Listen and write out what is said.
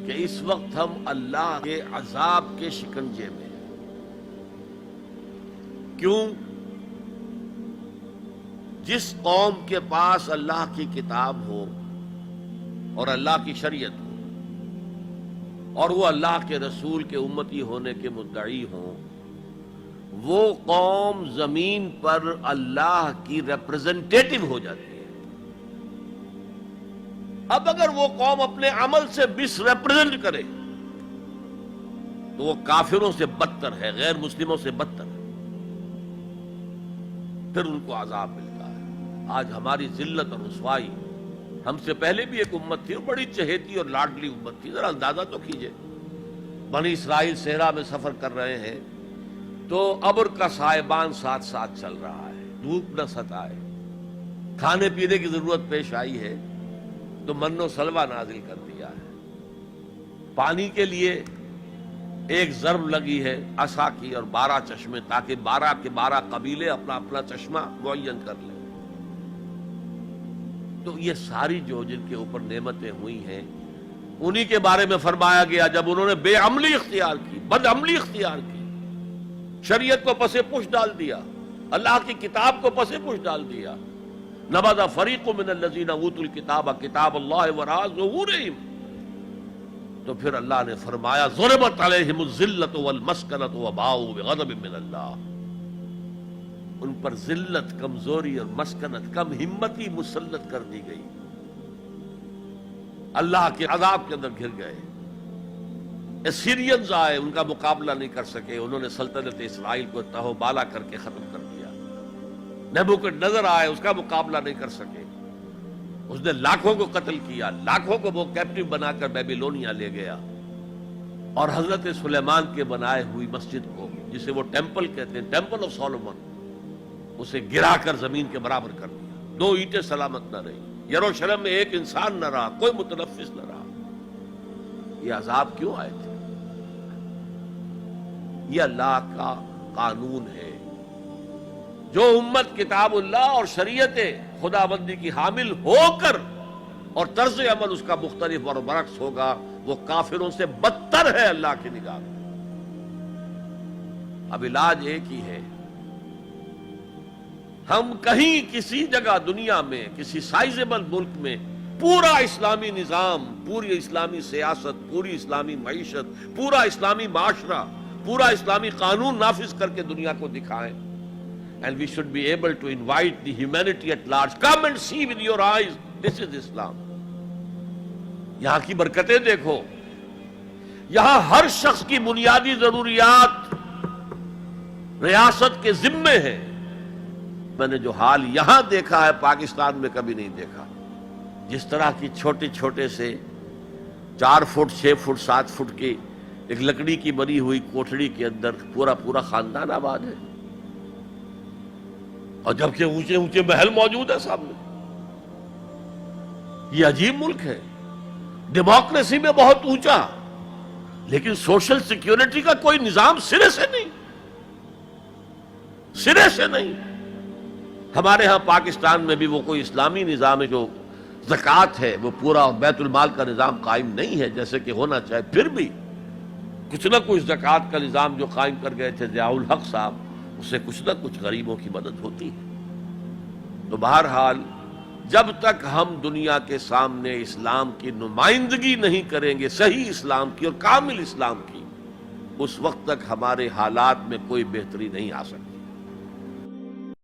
کہ اس وقت ہم اللہ کے عذاب کے شکنجے میں ہیں۔ کیوں؟ جس قوم کے پاس اللہ کی کتاب ہو اور اللہ کی شریعت ہو اور وہ اللہ کے رسول کے امتی ہونے کے مدعی ہوں، وہ قوم زمین پر اللہ کی ریپرزنٹیٹو ہو جاتی ہے۔ اب اگر وہ قوم اپنے عمل سے مس ریپرزینٹ کرے تو وہ کافروں سے بدتر ہے، غیر مسلموں سے بدتر ہے، پھر ان کو عذاب ملتا ہے۔ آج ہماری ذلت اور رسوائی، ہم سے پہلے بھی ایک امت تھی اور بڑی چہیتی اور لاڈلی امت تھی، ذرا اندازہ تو کیجئے، بنی اسرائیل صحرا میں سفر کر رہے ہیں تو ابر کا سائبان ساتھ ساتھ چل رہا ہے، دھوپ نہ ستائے، کھانے پینے کی ضرورت پیش آئی ہے تو من و سلوہ نازل کر دیا ہے، پانی کے لیے ایک ضرب لگی ہے عصا کی اور 12 چشمے، تاکہ 12 کے 12 قبیلے اپنا اپنا چشمہ معین کر لیں۔ تو یہ ساری جو جن کے اوپر نعمتیں ہوئی ہیں انہی کے بارے میں فرمایا گیا جب انہوں نے بے عملی اختیار کی، بد عملی اختیار کی، شریعت کو پس پش ڈال دیا، اللہ کی کتاب کو پس پش ڈال دیا۔ نبذ فریق من الذین اوتوا الکتاب کتاب اللہ وراء ظہورہم، تو پھر اللہ نے فرمایا ضربت علیہم الذلۃ والمسکنۃ وباؤوا بغضب من اللہ، ان پر ذلت، کمزوری اور مسکنت، کم ہمتی مسلط کر دی گئی، اللہ کے عذاب کے اندر گر گئے۔ اسیرینز آئے، ان کا مقابلہ نہیں کر سکے، انہوں نے سلطنت اسرائیل کو تہو بالا کر کے ختم کر دیا۔ نبوکڈنیزر آئے، اس کا مقابلہ نہیں کر سکے، اس نے لاکھوں کو قتل کیا، لاکھوں کو وہ کیپٹیو بنا کر بیبیلونیا لے گیا، اور حضرت سلیمان کے بنائے ہوئی مسجد کو، جسے وہ ٹیمپل کہتے ہیں، ٹیمپل آف سولومن، اسے گرا کر زمین کے برابر کر دیا، 2 اینٹیں سلامت نہ رہی، یروشلم میں ایک انسان نہ رہا، کوئی متنفس نہ رہا۔ یہ عذاب کیوں آئے تھے؟ یہ اللہ کا قانون ہے۔ جو امت کتاب اللہ اور شریعت خدا بندی کی حامل ہو کر اور طرز عمل اس کا مختلف اور برعکس ہوگا، وہ کافروں سے بدتر ہے اللہ کی نگاہ میں۔ اب علاج ایک ہی ہے، ہم کہیں کسی جگہ دنیا میں کسی سائزیبل ملک میں پورا اسلامی نظام، پوری اسلامی سیاست، پوری اسلامی معیشت، پورا اسلامی معاشرہ، پورا اسلامی قانون نافذ کر کے دنیا کو دکھائیں، and we should be able to invite the humanity at large, come and see with your eyes, this is Islam۔ یہاں کی برکتیں دیکھو، یہاں ہر شخص کی بنیادی ضروریات ریاست کے ذمے ہیں۔ میں نے جو حال یہاں دیکھا ہے پاکستان میں کبھی نہیں دیکھا، جس طرح کی چھوٹے چھوٹے سے 4 فٹ 6 فٹ 7 فٹ کی ایک لکڑی کی بنی ہوئی کوٹھڑی کے اندر پورا خاندان آباد ہے، اور جبکہ اونچے اونچے محل موجود ہے سامنے۔ یہ عجیب ملک ہے، ڈیموکریسی میں بہت اونچا، لیکن سوشل سیکیورٹی کا کوئی نظام سرے سے نہیں، سرے سے نہیں۔ ہمارے ہاں پاکستان میں بھی وہ کوئی اسلامی نظام ہے، جو زکوٰۃ ہے وہ پورا بیت المال کا نظام قائم نہیں ہے جیسے کہ ہونا چاہے، پھر بھی کچھ نہ کچھ زکوٰۃ کا نظام جو قائم کر گئے تھے ضیاء الحق صاحب، اس سے کچھ نہ کچھ غریبوں کی مدد ہوتی ہے۔ تو بہرحال جب تک ہم دنیا کے سامنے اسلام کی نمائندگی نہیں کریں گے، صحیح اسلام کی اور کامل اسلام کی، اس وقت تک ہمارے حالات میں کوئی بہتری نہیں آ سکتی۔